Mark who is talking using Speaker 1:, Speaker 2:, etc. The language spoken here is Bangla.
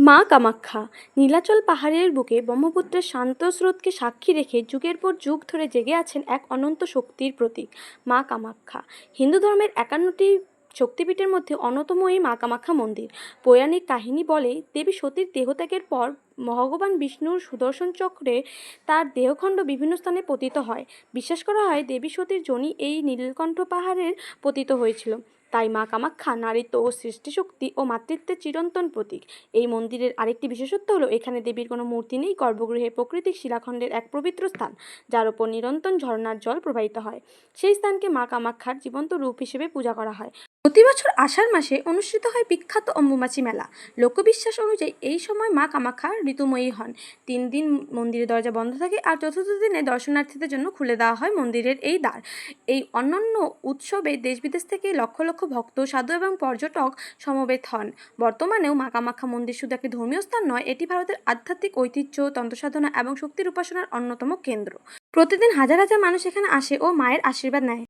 Speaker 1: মা কামাখ্যা নীলাচল পাহাড়ের বুকে ব্রহ্মপুত্রের শান্ত স্রোতকে সাক্ষী রেখে যুগের পর যুগ ধরে জেগে আছেন এক অনন্ত শক্তির প্রতীক মা কামাখ্যা। হিন্দু ধর্মের 51টি শক্তিপীঠের মধ্যে অন্যতম এই মা কামাখ্যা মন্দির। পৌরাণিক কাহিনী বলে দেবী সতীর দেহত্যাগের পর ভগবান বিষ্ণুর সুদর্শন চক্রে তার দেহখণ্ড বিভিন্ন স্থানে পতিত হয়। বিশ্বাস করা হয় দেবী সতীর যোনি এই নীলকণ্ঠ পাহাড়ের পতিত হয়েছিল। তাই মা কামাখ্যা নারীত্ব ও সৃষ্টিশক্তি ও মাতৃত্বের চিরন্তন প্রতীক। এই মন্দিরের আরেকটি বিশেষত্ব হলো এখানে দেবীর কোনো মূর্তি নেই, গর্ভগৃহে প্রাকৃতিক শিলাখণ্ডের এক পবিত্র স্থান, যার উপর নিরন্তর ঝর্ণার জল প্রবাহিত হয়। সেই স্থানকে মা কামাখ্যার জীবন্ত রূপ হিসেবে পূজা করা হয়। প্রতি বছর আষাঢ় মাসে অনুষ্ঠিত হয় বিখ্যাত অম্বুবাচী মেলা। লোকবিশ্বাস অনুযায়ী এই সময় মা কামাখ্যা ঋতুময়ী হন। 3 দিন মন্দিরের দরজা বন্ধ থাকে আর চতুর্থ দিনে দর্শনার্থীদের জন্য খুলে দেওয়া হয় মন্দিরের এই দ্বার। এই অনন্য উৎসবে দেশ বিদেশ থেকে লক্ষ লক্ষ ভক্ত, সাধু এবং পর্যটক সমবেত হন। বর্তমানেও মা কামাখ্যা মন্দির শুধু একটি ধর্মীয় স্থান নয়, এটি ভারতের আধ্যাত্মিক ঐতিহ্য, তন্ত্রসাধনা এবং শক্তির উপাসনার অন্যতম কেন্দ্র। প্রতিদিন হাজার হাজার মানুষ এখানে আসে ও মায়ের আশীর্বাদ নেয়।